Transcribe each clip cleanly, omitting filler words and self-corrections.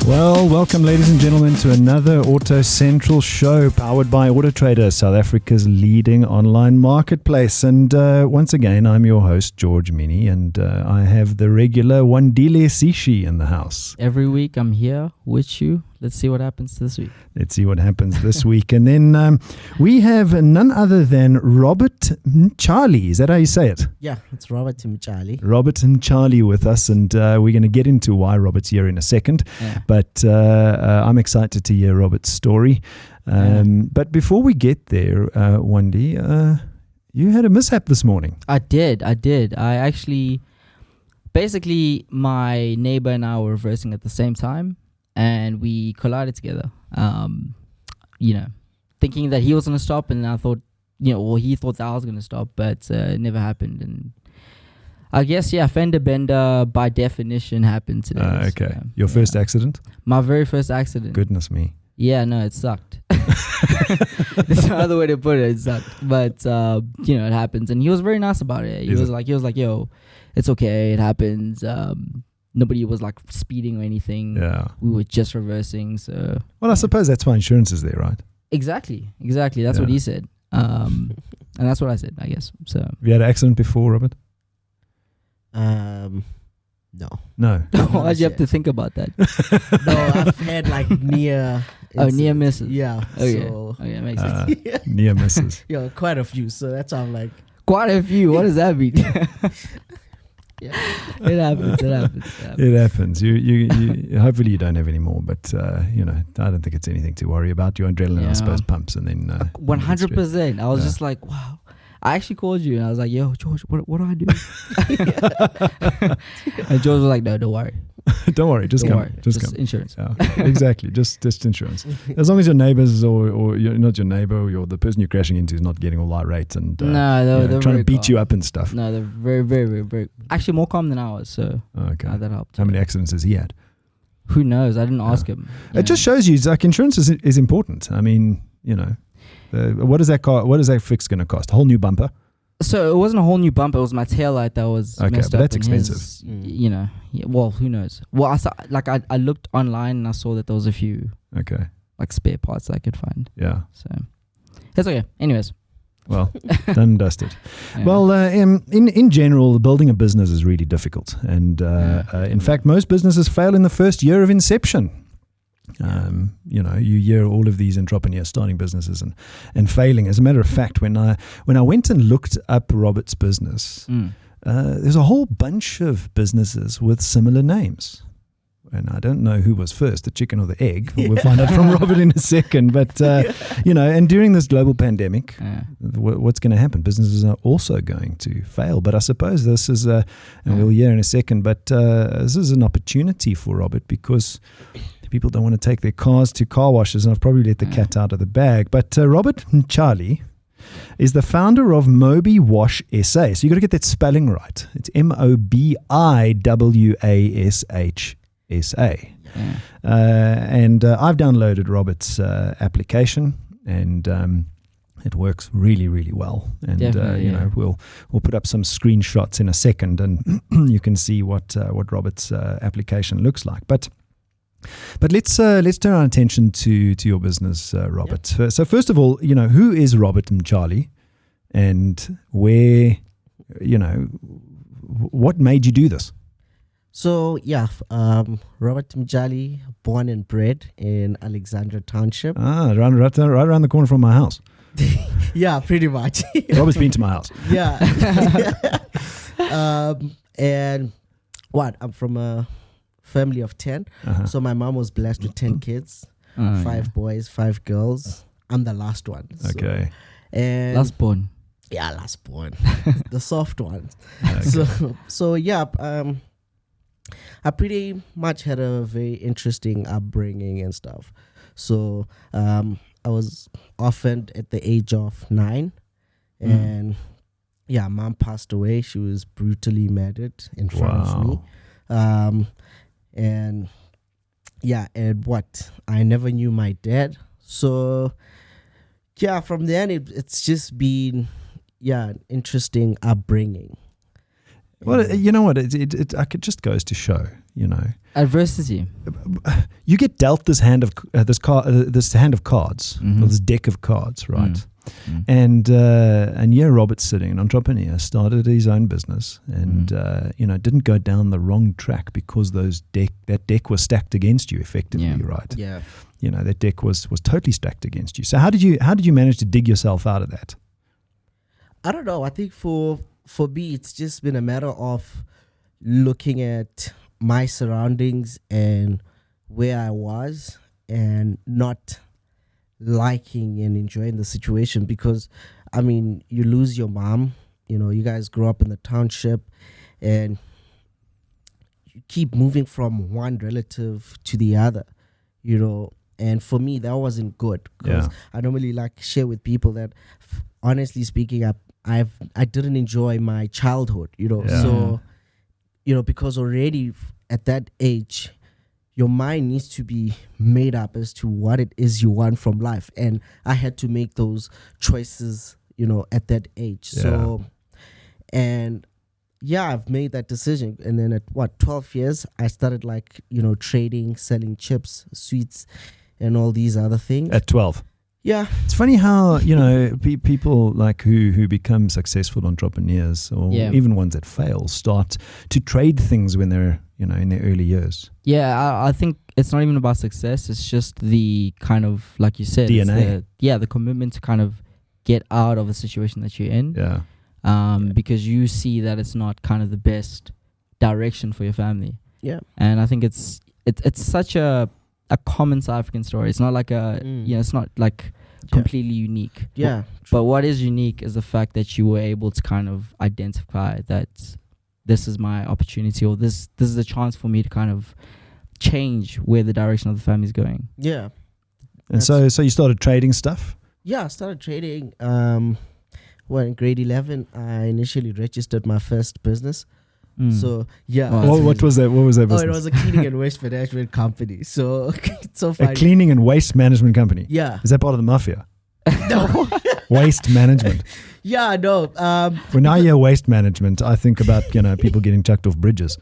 Well, welcome, ladies and gentlemen, to another Auto Central show powered by AutoTrader, South Africa's leading online marketplace. And once again, I'm your host, George Mienie, and I have the regular Wandile Sishi in the house. Every week I'm here with you. Let's see what happens this week. Let's see what happens this week. And then we have none other than Robert Mtshali. Is that how you say it? Yeah, it's Robert Mtshali. Robert Mtshali with us, and we're going to get into why Robert's here in a second. Yeah. But I'm excited to hear Robert's story. But before we get there, Wendy, you had a mishap this morning. I did. I actually, basically, my neighbor and I were reversing at the same time, and we collided together. Thinking that he was going to stop, and I thought, he thought that I was going to stop, but it never happened. And I guess, fender bender by definition happened today. Okay. So, Your first accident? My very first accident. Goodness me. Yeah, no, it sucked. There's no other way to put it. It sucked. But, it happens. And he was very nice about it. He was like, yo, it's okay. It happens. Nobody was like speeding or anything. Yeah. We were just reversing. So. Well, I suppose that's why insurance is there, right? Exactly. That's what he said. And that's what I said, I guess. So. Have you had an accident before, Robert? No. Why'd you have to think about that? No, I've had like near. Near misses. Yeah. Okay, makes sense. Near misses. Yeah, quite a few. So that's why I'm like. Quite a few. What does that mean? Yeah, it happens. It happens. You hopefully you don't have any more, but I don't think it's anything to worry about. Your adrenaline, I suppose, pumps, and then 100%. I was just like, wow. I actually called you and I was like, yo, George, what do I do? And George was like, no, don't worry. Don't worry, just come. Just come. Insurance. Yeah, exactly, just insurance. As long as your neighbors or you're not your neighbor or the person you're crashing into is not getting all irate and they're trying to beat calm. you up and stuff. No, they're very, very, very, very, actually more calm than I was. So that helped. How many accidents has he had? Who knows? I didn't ask him. It just shows you, like, insurance is important. I mean, what is that fix going to cost? A whole new bumper? So it wasn't a whole new bumper. It was my taillight that was messed up. That's expensive. Well, who knows? Well, I looked online and I saw that there was a few spare parts that I could find. Yeah. So that's okay. Anyways. Well, done and dusted. Yeah. Well, in general, building a business is really difficult. And in fact, most businesses fail in the first year of inception. You hear all of these entrepreneurs starting businesses and failing. As a matter of fact, when I went and looked up Robert's business, there's a whole bunch of businesses with similar names. And I don't know who was first, the chicken or the egg. We'll find out from Robert in a second. But, and during this global pandemic, what's going to happen? Businesses are also going to fail. But I suppose this is, and we'll hear in a second, but this is an opportunity for Robert because people don't want to take their cars to car washes, and I've probably let the cat out of the bag. But Robert Mtshali is the founder of MobiWash SA. So you've got to get that spelling right. It's MobiWash SA. And I've downloaded Robert's application, and it works really, really well. And we'll put up some screenshots in a second, and you can see what Robert's application looks like. But let's turn our attention to your business, Robert. Yeah. So first of all, who is Robert Mtshali, and where, what made you do this? So Robert Mtshali, born and bred in Alexandra Township. Right around the corner from my house. Yeah, pretty much. Robert's been to my house. Yeah. And I'm from a family of 10. So my mom was blessed with 10 kids, 5 boys, 5 girls. I'm the last one. Okay. And last born. Yeah, last born. The soft ones. Okay. I pretty much had a very interesting upbringing and stuff. So I was orphaned at the age of 9, and mom passed away. She was brutally murdered in front of me. And yeah, and what? I never knew my dad. So, yeah, from then it's just been, an interesting upbringing. Well, you know what? It just goes to show, Adversity. You get dealt this hand of this hand of cards, or this deck of cards, right? And Robert's sitting, an entrepreneur, started his own business, and didn't go down the wrong track because that deck was stacked against you, effectively, right? Yeah. That deck was totally stacked against you. So how did you manage to dig yourself out of that? I don't know. I think for me, it's just been a matter of looking at my surroundings and where I was, and not liking and enjoying the situation, because you lose your mom. You guys grow up in the township, and you keep moving from one relative to the other, and for me that wasn't good, because I normally share with people that, honestly speaking, I didn't enjoy my childhood, so because already at that age your mind needs to be made up as to what it is you want from life. And I had to make those choices, at that age. Yeah. So, and I've made that decision. And then at 12 years, I started trading, selling chips, sweets, and all these other things. At 12? Yeah. It's funny how, people who become successful entrepreneurs, or even ones that fail, start to trade things when they're, in their early years. Yeah, I think it's not even about success. It's just the kind of, like you said, DNA. The commitment to kind of get out of a situation that you're in. Yeah. Because you see that it's not kind of the best direction for your family. Yeah. And I think it's such a common South African story. It's not like it's not completely unique. Yeah. But what is unique is the fact that you were able to kind of identify that this is my opportunity, or this is a chance for me to kind of change where the direction of the family is going. Yeah. And so you started trading stuff? Yeah, I started trading. In grade 11, I initially registered my first business. So yeah. What was that? What was that business? It was a cleaning and waste management company. So it's so funny. A cleaning and waste management company. Yeah. Is that part of the mafia? No. Waste management. Yeah, no. When I hear waste management, I think about people getting chucked off bridges.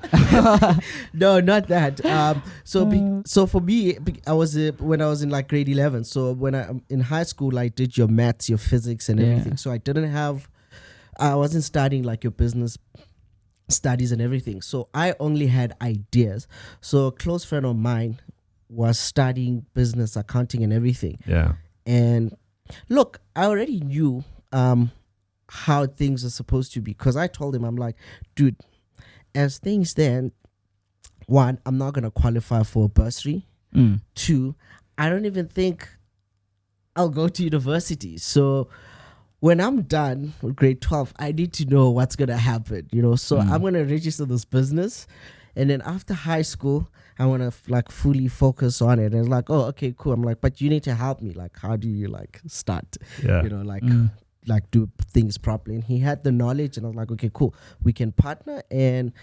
No, not that. So for me, I was when I was in grade 11. So when I in high school, I did your maths, your physics, and everything. So I wasn't studying your business studies and everything. So I only had ideas. So a close friend of mine was studying business, accounting, and everything. Yeah. And look, I already knew how things are supposed to be, because I told him, I'm like, dude, as things stand, 1, I'm not gonna qualify for a bursary. 2, I don't even think I'll go to university. So when I'm done with grade 12, I need to know what's gonna happen, So I'm gonna register this business, and then after high school, I want to fully focus on it. And it's oh, okay, cool. I'm like, but you need to help me. How do you start? Yeah. Do things properly. And he had the knowledge, and I was like, okay, cool. We can partner, and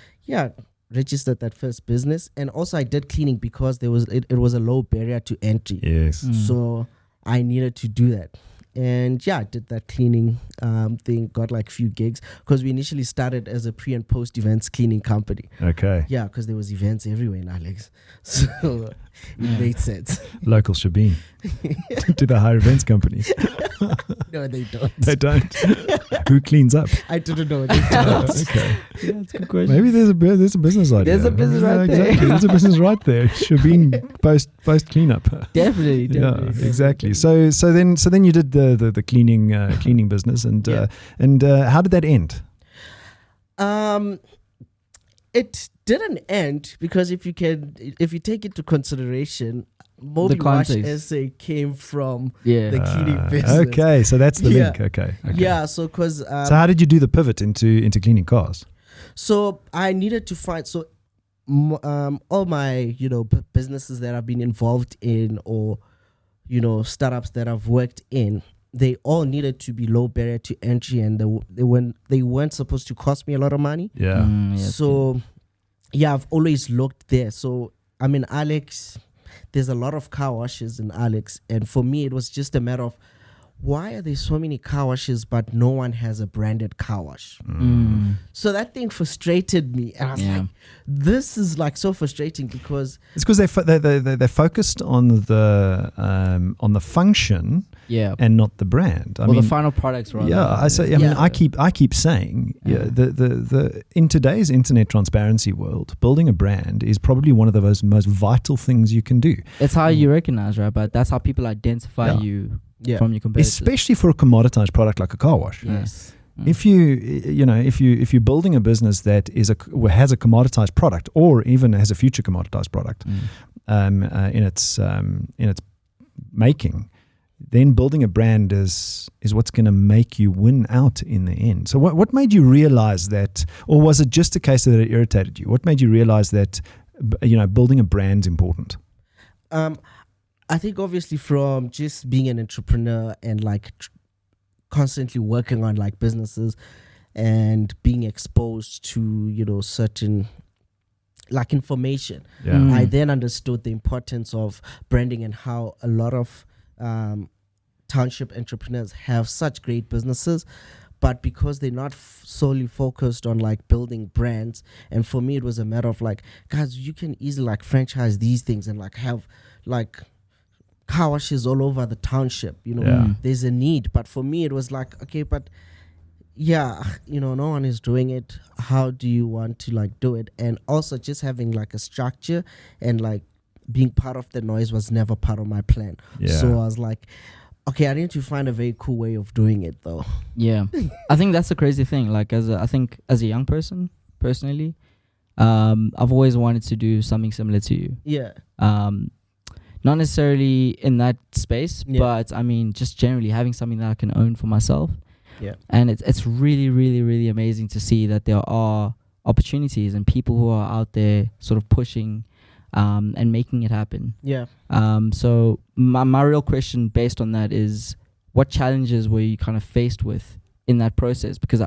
registered that first business. And also I did cleaning because it was a low barrier to entry. Yes. So I needed to do that. And I did that cleaning thing, got few gigs, because we initially started as a pre and post events cleaning company. Okay. Yeah, because there was events everywhere in Alex. So it made sense. Local Shabin. To the hire events company. No, they don't. They don't. Who cleans up? I don't know. They don't. Okay. Yeah, that's a good question. Maybe there's a business idea. There's a business right there. Exactly. There's a business right there. Shabin post cleanup. Definitely. Yeah, exactly. So then you did the cleaning business, and how did that end? It didn't end, because if you take into consideration, MobiWash SA came from the cleaning business. Okay, so that's the link. Okay. Yeah, so because so how did you do the pivot into cleaning cars? So I needed to find all my businesses that I've been involved in, or startups that I've worked in, they all needed to be low barrier to entry, and they weren't supposed to cost me a lot of money. Yeah. So I've always looked there. So Alex, there's a lot of car washes in Alex, and for me it was just a matter of, why are there so many car washes but no one has a branded car wash? So that thing frustrated me, and I was like, this is like so frustrating, because it's because they're focused on the function, and not the brand. I mean, the final products, rather. I keep saying, the in today's internet transparency world, building a brand is probably one of the most vital things you can do. It's how you recognize, right? But that's how people identify you. From your competitors, especially for a commoditized product like a car wash. Yes. If you're building a business that has a commoditized product, or even has a future commoditized product in its making, then building a brand is what's going to make you win out in the end. So what made you realize that, or was it just a case that it irritated you? What made you realize that building a brand's important? I think obviously from just being an entrepreneur and like constantly working on like businesses and being exposed to, certain like information, I then understood the importance of branding and how a lot of township entrepreneurs have such great businesses, but because they're not solely focused on like building brands. And for me, it was a matter of like, guys, you can easily like franchise these things and like have like car washes all over the township, there's a need. But for me it was like, okay, but no one is doing it. How do you want to like do it? And also just having like a structure and like being part of the noise was never part of my plan. So I was like, okay, I need to find a very cool way of doing it though. I think that's the crazy thing. Like as a young person personally, I've always wanted to do something similar to you. Not necessarily in that space, but I mean, just generally having something that I can own for myself. And it's really, really, really amazing to see that there are opportunities and people who are out there sort of pushing and making it happen. So my real question based on that is, what challenges were you kind of faced with in that process? Because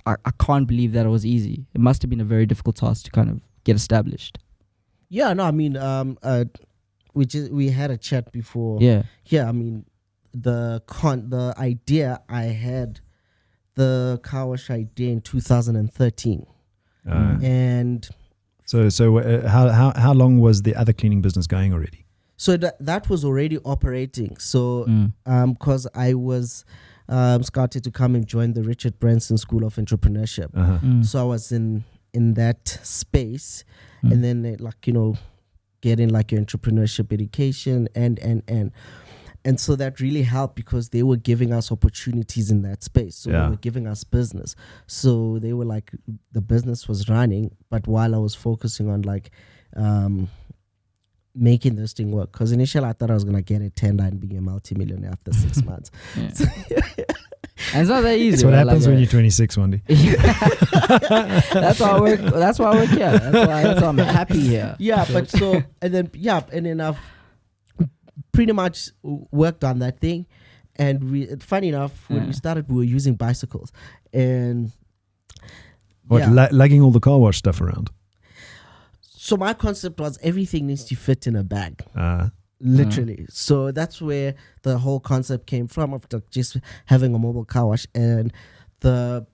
I can't believe that it was easy. It must have been a very difficult task to kind of get established. We had a chat before. I mean, the idea, I had the car wash idea in 2013, and so how long was the other cleaning business going already? So that was already operating. So because I was scouted to come and join the Richard Branson School of Entrepreneurship, so I was in that space, and then getting like your entrepreneurship education and so that really helped, because they were giving us opportunities in that space. So they were giving us business. So they were like, the business was running, but while I was focusing on like making this thing work, because initially I thought I was gonna get a tender and be a multimillionaire after 6 months. And it's not that easy. That's what happens when you're 26, Wandile. That's why I work. That's why I work here. That's why I'm happy here. And then I've pretty much worked on that thing. And funny enough, when we started, we were using bicycles, and lugging all the car wash stuff around. So my concept was everything needs to fit in a bag. Literally. So that's where the whole concept came from, of just having a mobile car wash. And the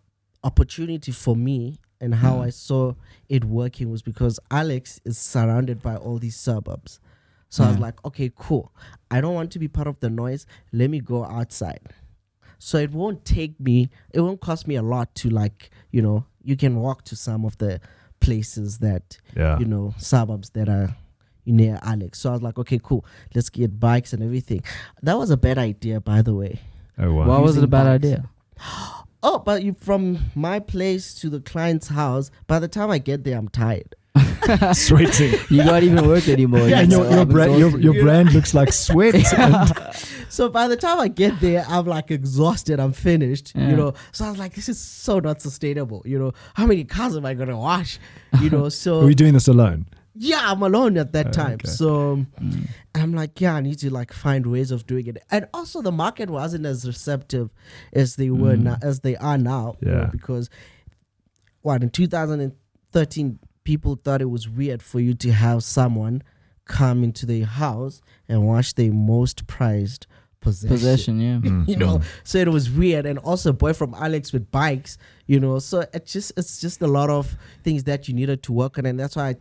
opportunity for me and how I saw it working was because Alex is surrounded by all these suburbs. So I was like, okay, cool. I don't want to be part of the noise. Let me go outside. So it won't cost me a lot to you can walk to some of the places that, suburbs that are near Alex. So I was like, okay, cool. Let's get bikes and everything. That was a bad idea, by the way. Oh, wow. Why was it a bad idea? Oh, but from my place to the client's house, by the time I get there, I'm tired. Sweating. You can't even work anymore. And your brand looks like sweat. So by the time I get there, I'm like exhausted. I'm finished, So I was like, this is so not sustainable. How many cars am I going to wash? So. Are we doing this alone? Yeah, I'm alone at that time. Okay. So I'm like, I need to find ways of doing it. And also the market wasn't as receptive as they were now, as they are now. Because in 2013, people thought it was weird for you to have someone come into their house and wash their most prized possession. Yeah. You know, so it was weird. And also a boy from Alex with bikes, you know, so it's just a lot of things that you needed to work on. And that's why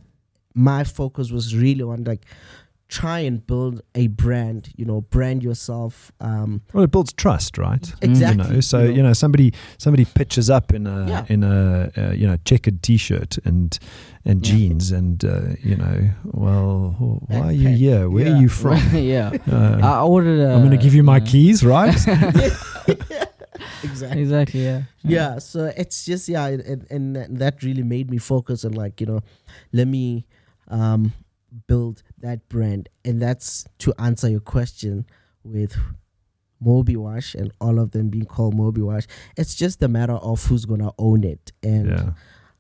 my focus was really on like try and build a brand, you know, brand yourself. Well, it builds trust, right? Exactly. You know, so you know somebody pitches up in a you know checkered T-shirt and jeans, and you know, well, why are you here? Where are you from? Yeah. I ordered. I'm going to give you my keys, right? Exactly. Yeah. So it's just and that really made me focus on like, you know, let me build that brand. And that's to answer your question with MobiWash and all of them being called MobiWash. It's just a matter of who's gonna own it, and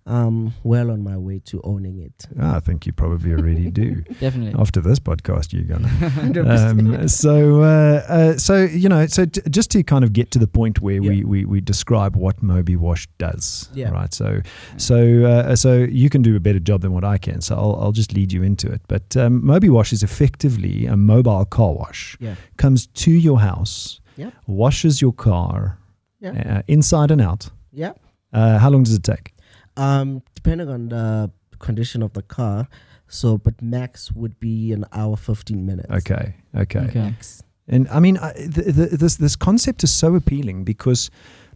I'm well on my way to owning it. I think you probably already do. Definitely. After this podcast, you're gonna. So you know, just to kind of get to the point where we describe what MobiWash does, right? So you can do a better job than what I can. So I'll just lead you into it. But MobiWash is effectively a mobile car wash. Yeah. Comes to your house, washes your car, inside and out. Yeah. How long does it take? Depending on the condition of the car, but max would be an hour 15 minutes. Okay. Max. And I mean, this concept is so appealing because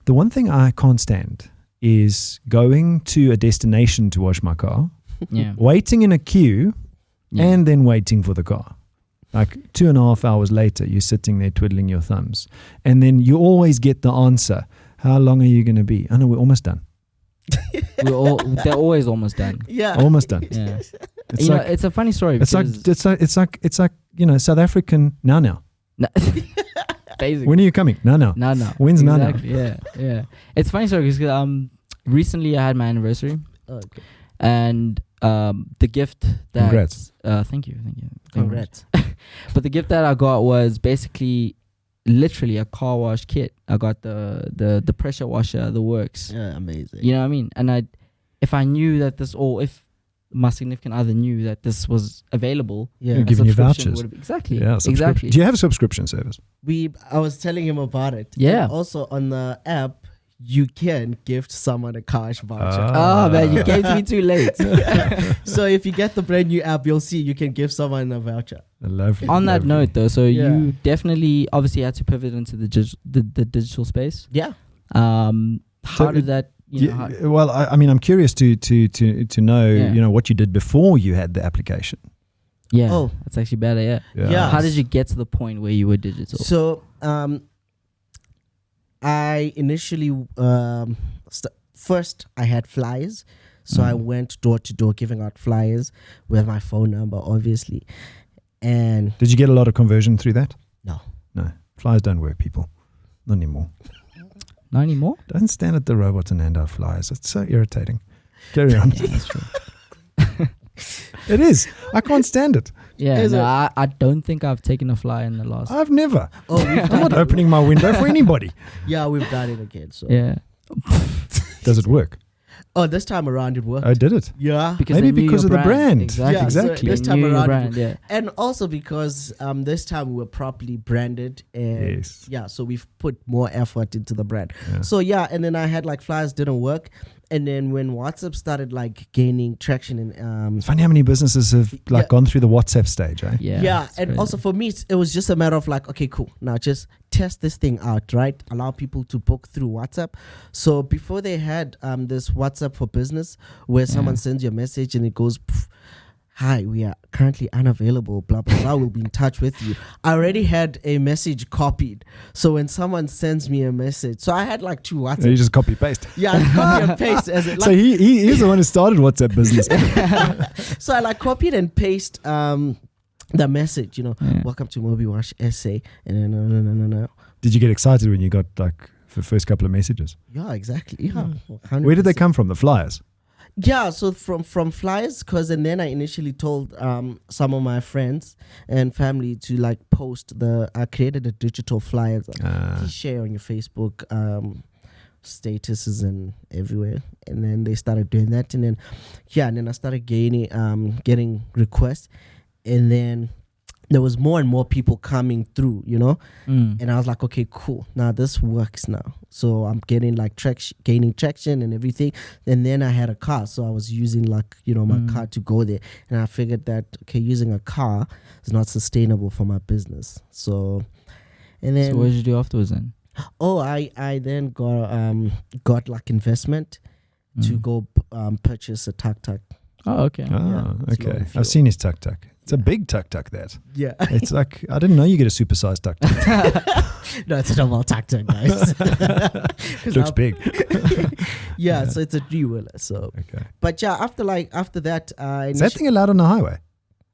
the one thing I can't stand is going to a destination to wash my car, waiting in a queue, and then waiting for the car. Like 2.5 hours later, you're sitting there twiddling your thumbs, and then you always get the answer: "How long are you going to be?" "Oh no, we're almost done." They're always almost done. Yeah, almost done. Yeah, it's like, it's a funny story. It's like you know, South African now. Basically, when are you coming? No. When's exactly. Yeah. It's funny story because recently I had my anniversary. Okay. And the gift that congrats. Thank you. Congrats. But the gift that I got was basically literally a car wash kit. I got the pressure washer, the works. Yeah, amazing. You know what I mean? And if I knew that if my significant other knew that this was available, you're giving you vouchers. Exactly. Yeah, exactly. Do you have a subscription service? I was telling him about it. Yeah. And also on the app, you can gift someone a cash voucher. Oh man, you gave me too late. So if you get the brand new app, you'll see you can give someone a voucher. Lovely. On that note, though, so you definitely obviously had to pivot into the digital space. Yeah. How did that? Well, I mean, I'm curious to know, you know, what you did before you had the application. Yeah. Oh, that's actually better. Yeah. How did you get to the point where you were digital? So, I initially first I had flyers, so I went door to door giving out flyers with my phone number, obviously. And did you get a lot of conversion through that? No. Flyers don't work, people. Not anymore. Not anymore? Don't stand at the robot and hand out flyers. It's so irritating. Carry on. Yeah, that's true. It is. I can't stand it. Yeah, I don't think I've taken a flyer in the last. I've never. I'm not opening my window for anybody. Yeah, we've done it again. So yeah. Does it work? Oh, this time around it worked. Oh, did it? Yeah. Maybe because of the brand. Exactly. So this time around, brand, and also because this time we were properly branded, and so we've put more effort into the brand. Yeah. So and then I had like flyers didn't work, and then when WhatsApp started like gaining traction, and it's funny how many businesses have gone through the WhatsApp stage, eh? Yeah, and crazy. Also for me, it was just a matter of like, okay, cool. Now just test this thing out, right? Allow people to book through WhatsApp. So before they had this WhatsApp for business where someone sends you a message and it goes, "Hi, we are currently unavailable, blah, blah, blah. We'll be in touch with you." I already had a message copied. So when someone sends me a message, so I had like 2 WhatsApp. You just copy paste. Yeah, I copy and paste. So he's the one who started WhatsApp business. So I like copied and paste the message, welcome to MobiWash essay. And then no. Did you get excited when you got like the first couple of messages? Yeah, exactly. Yeah. 100%. Where did they come from? The flyers? Yeah, so from flyers, and then I initially told some of my friends and family to like post I created a digital flyer that share on your Facebook statuses and everywhere, and then they started doing that, and then I started getting requests, and then there was more and more people coming through, and I was like, okay, cool. Now this works now. So I'm getting like gaining traction and everything. And then I had a car. So I was using like, my car to go there. And I figured that, okay, using a car is not sustainable for my business. So, and then. So what did you do afterwards then? Oh, I then got like investment to go purchase a tuk-tuk. Oh, okay. Oh, Yeah, okay. I've seen his tuk-tuk. It's a big tuk-tuk, that. Yeah. It's like, I didn't know you get a supersized tuk-tuk. No, it's a double tuk-tuk, guys. Looks big. Yeah, so it's a 3-wheeler. So, Okay. but yeah, after that, Is that thing allowed on the highway?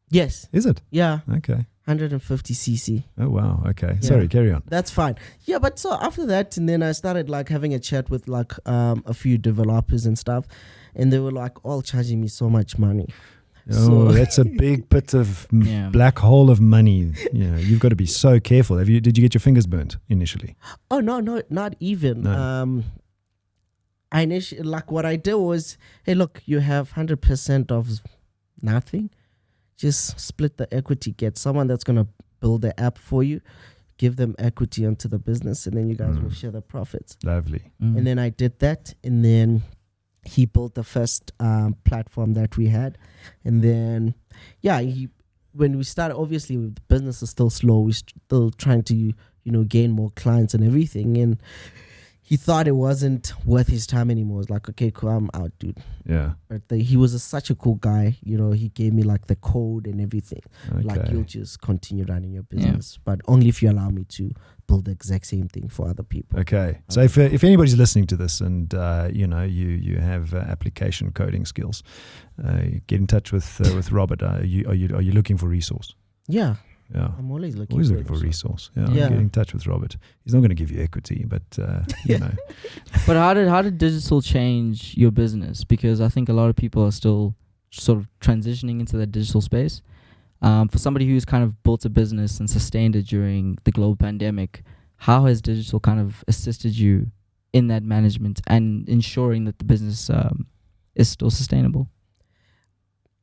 yes, Is it? yeah, Okay. 150 cc. Oh, wow. Okay. Yeah. Sorry, carry on. That's fine. Yeah, but so after that, and then I started like having a chat with like a few developers and stuff, and they were like all charging me so much money. Oh, that's a big bit of black hole of money. You've got to be so careful. Did you get your fingers burnt initially? Oh no, not even. No. I initially, like, what I did was, hey, look, you have 100% of nothing. Just split the equity. Get someone that's gonna build the app for you. Give them equity onto the business, and then you guys will share the profits. Lovely. And then I did that, and then he built the first platform that we had, and then when we started, obviously the business is still slow. We're still trying to gain more clients and everything, and he thought it wasn't worth his time anymore. It's like, okay, cool, I'm out, dude. Yeah. But he was such a cool guy. He gave me like the code and everything. Okay. Like, you'll just continue running your business, but only if you allow me to build the exact same thing for other people. Okay. So if anybody's listening to this and you have application coding skills, get in touch with Robert. Are you looking for resource? Yeah. Yeah. I'm always looking for resource. Yeah. Get in touch with Robert. He's not going to give you equity, but you know. But how did digital change your business? Because I think a lot of people are still sort of transitioning into the digital space. For somebody who's kind of built a business and sustained it during the global pandemic, how has digital kind of assisted you in that management and ensuring that the business is still sustainable?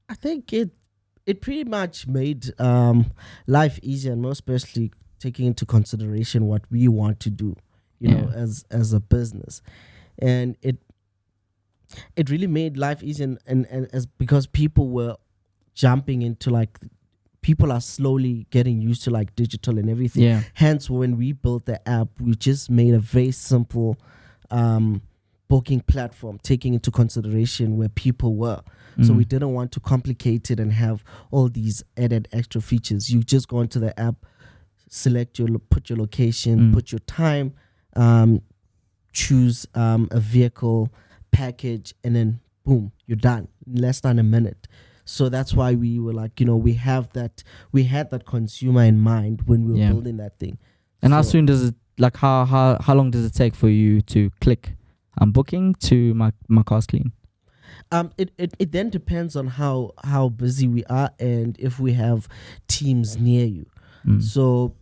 I think it pretty much made life easier, and most especially taking into consideration what we want to do, you know, as a business. And it really made life easier, and as because people were jumping into, like, people are slowly getting used to like digital and everything. Yeah. Hence, when we built the app, we just made a very simple booking platform, taking into consideration where people were. So we didn't want to complicate it and have all these added extra features. You just go into the app, put your location, put your time, choose a vehicle, package, and then boom, you're done in less than a minute. So that's why we were like, we had that consumer in mind when we were building that thing. And how soon does it, like, how long does it take for you to click booking to my car's clean? It then depends on how busy we are and if we have teams near you. So,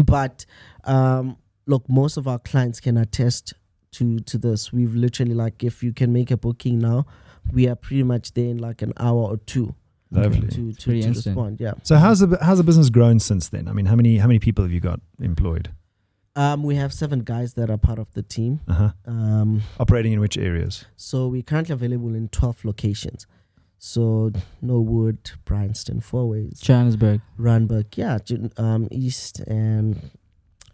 but look, most of our clients can attest to this. We've literally, like, if you can make a booking now, we are pretty much there in like an hour or two. Lovely. To respond. Yeah. So how's the business grown since then? I mean, how many people have you got employed? We have 7 guys that are part of the team. Operating in which areas? So we're currently available in 12 locations. So Norwood, Bryanston, Fourways, Johannesburg, Randburg, East and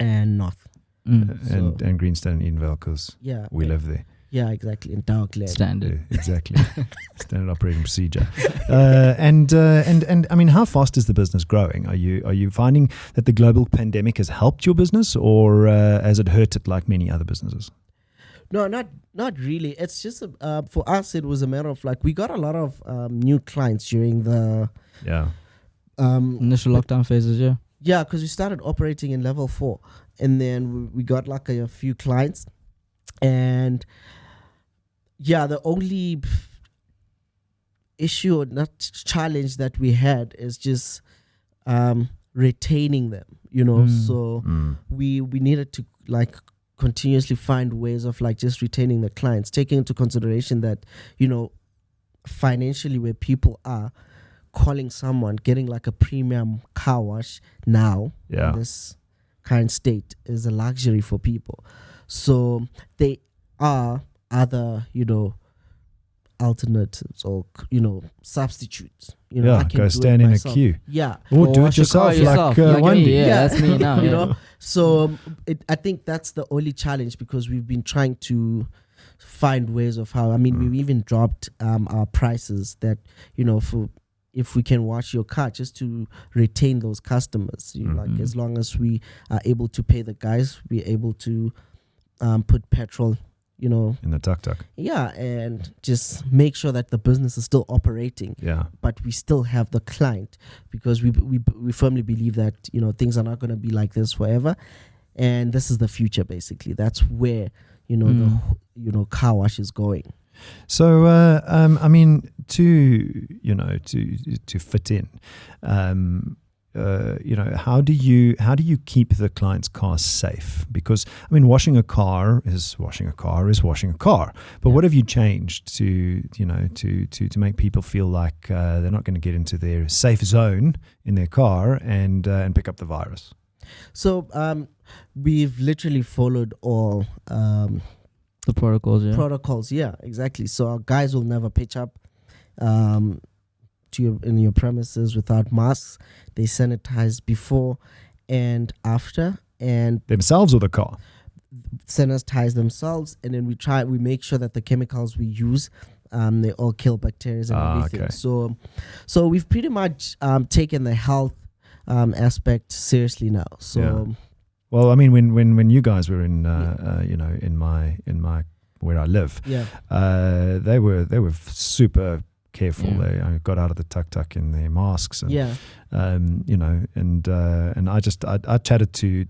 North. And Greenstone and Edenvale, because we live there. Yeah, exactly. In Darkland. Standard. Exactly. Standard operating procedure. And I mean, how fast is the business growing? Are you finding that the global pandemic has helped your business, or has it hurt it like many other businesses? No, not really. It's just for us, it was a matter of, like, we got a lot of new clients during the initial lockdown phases. Yeah, because we started operating in level 4, and then we got like a few clients, and the only issue or not challenge that we had is just retaining them, So we needed to, like, continuously find ways of, like, just retaining the clients, taking into consideration that, financially where people are calling someone, getting like a premium car wash now in this current state is a luxury for people. So they are other, alternatives or, substitutes. I can go stand in a queue. Yeah. Or do it yourself like Wandile. Yeah, that's me now. So I think that's the only challenge, because we've been trying to find ways of how, we've even dropped our prices that, if we can wash your car, just to retain those customers. Like, as long as we are able to pay the guys, we're able to put petrol, in the tuk-tuk. Yeah, and just make sure that the business is still operating. Yeah. But we still have the client, because we firmly believe that, things are not going to be like this forever. And this is the future, basically. That's where, the car wash is going. So, to fit in, how do you keep the client's car safe? Because washing a car is washing a car. But what have you changed to make people feel like they're not going to get into their safe zone in their car and pick up the virus? So we've literally followed all the protocols. Yeah, exactly. So our guys will never pitch up in your premises without masks. They sanitize before and after, and themselves or the car. Sanitize themselves, and then we make sure that the chemicals we use, they all kill bacteria and everything. Okay. So we've pretty much taken the health aspect seriously now. So. Yeah. Well, when you guys were in in my where I live, they were super careful. They got out of the tuk-tuk in their masks, and I chatted to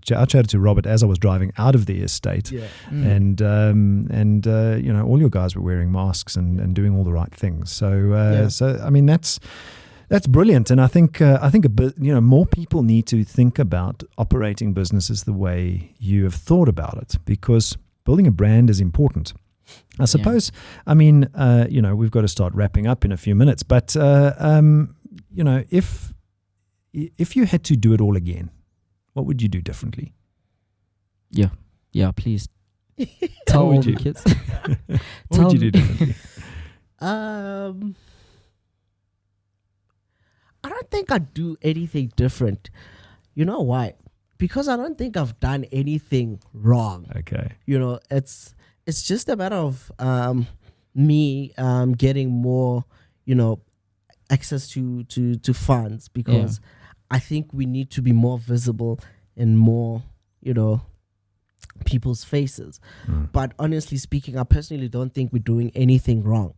Robert as I was driving out of the estate, and all your guys were wearing masks and doing all the right things. So that's brilliant, and I think a bit, more people need to think about operating businesses the way you have thought about it, because building a brand is important. I suppose, we've got to start wrapping up in a few minutes, but if you had to do it all again, what would you do differently? Yeah, please. Tell all the kids. What would you do differently? I don't think I'd do anything different. You know why? Because I don't think I've done anything wrong. Okay. It's just a matter of me getting more, access to funds, because I think we need to be more visible in more, people's faces. But honestly speaking, I personally don't think we're doing anything wrong.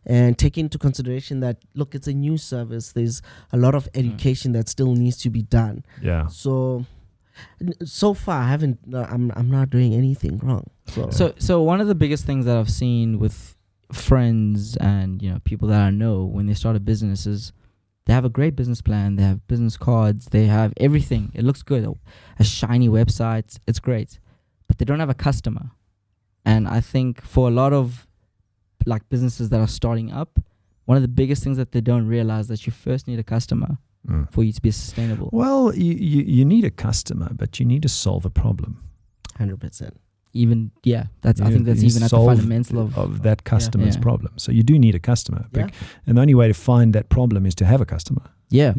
And take into consideration that, look, it's a new service. There's a lot of education that still needs to be done. Yeah. So far, I haven't. I'm not doing anything wrong. So one of the biggest things that I've seen with friends and people that I know when they start a business is they have a great business plan. They have business cards. They have everything. It looks good. A shiny website. It's great, but they don't have a customer. And I think for a lot of businesses that are starting up, one of the biggest things that they don't realize that you first need a customer for you to be sustainable. Well, you need a customer, but you need to solve a problem. 100%. Even I think that's even at the fundamental of that customer's problem. So you do need a customer, and the only way to find that problem is to have a customer. Yeah,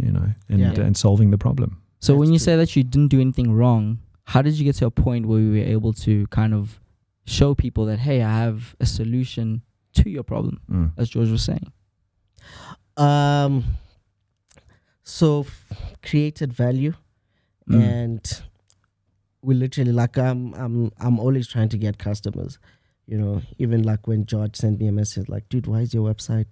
and solving the problem. So when you say that you didn't do anything wrong, how did you get to a point where we were able to kind of show people that, hey, I have a solution to your problem, as George was saying? So created value, and we literally I'm always trying to get customers, even when George sent me a message like, dude, why is your website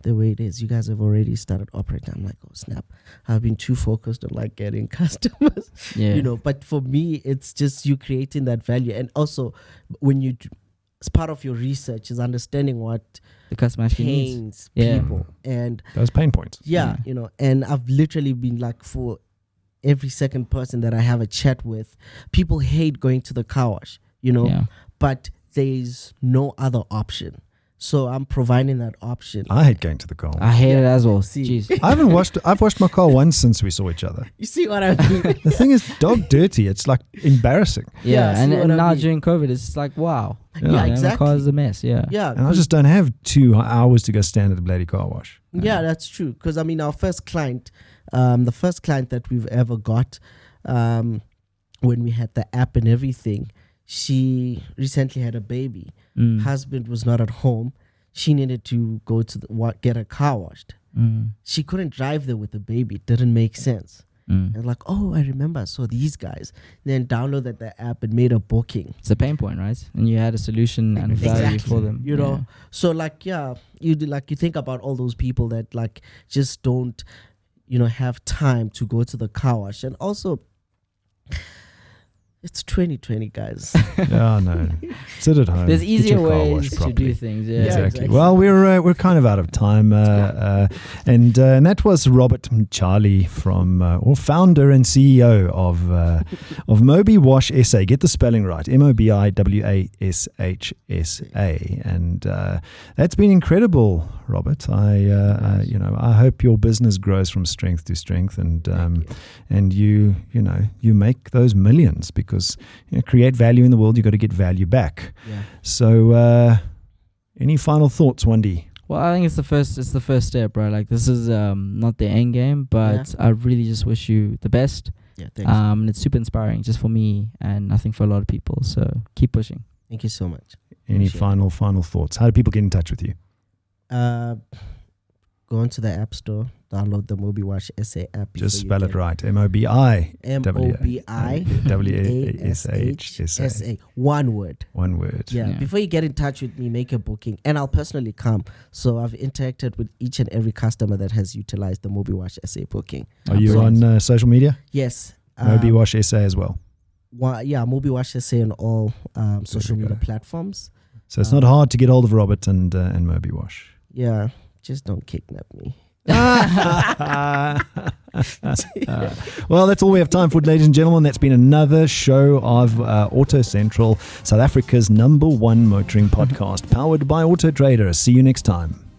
the way it is? You guys have already started operating. I'm like, oh snap, I've been too focused on getting customers. But for me, it's just you creating that value. And also when as part of your research is understanding what the customer pains people and those pain points. And I've literally been for every second person that I have a chat with, people hate going to the car wash, but there's no other option. So I'm providing that option. I hate going to the car wash. I hate it as well. See. Jeez. I've washed my car once since we saw each other. You see what I mean? The thing is, dog dirty. It's like embarrassing. Yeah, see and what I now mean? during COVID, it's just like, wow. Yeah, exactly. My car is a mess, yeah. Yeah. And I just don't have 2 hours to go stand at the bloody car wash. Yeah, that's true. Because I mean, our first client, the first client that we've ever got, when we had the app and everything, she recently had a baby. Husband was not at home. She needed to go to get her car washed. She couldn't drive there with the baby. It didn't make sense. And like, oh, I remember I saw these guys. Then downloaded the app and made a booking. It's a pain point, right? And you had a solution and value for them. You know, so like, yeah, you think about all those people that like just don't, have time to go to the car wash. And also, it's 2020, guys. Yeah, no. Sit at home. There's Get easier your car washed ways to properly. do things. Yeah, Exactly. Well, we're kind of out of time, and that was Robert Mtshali from or founder and CEO of MobiWash SA. Get the spelling right, MobiWashSA, and that's been incredible, Robert. I hope your business grows from strength to strength, and you make those millions because create value in the world. You got to get value back. Yeah. So, any final thoughts, Wandile? Well, I think it's the first step, right? Like this is not the end game, but I really just wish you the best. Yeah, thanks. And it's super inspiring just for me and I think for a lot of people. So keep pushing. Thank you so much. Any final thoughts? How do people get in touch with you? Go onto the App Store, download the MobiWash SA app. Just spell it right. MobiWash. SA. One word. One word. Yeah. Before you get in touch with me, make a booking, and I'll personally come. So I've interacted with each and every customer that has utilized the MobiWash SA booking. Are you on social media? Yes. MobiWash SA as well. MobiWash SA on all social media platforms. So it's not hard to get hold of Robert and MobiWash. Yeah. Just don't kidnap me. Well, that's all we have time for, ladies and gentlemen. That's been another show of Auto Central, South Africa's #1 motoring podcast, powered by Auto Trader. See you next time.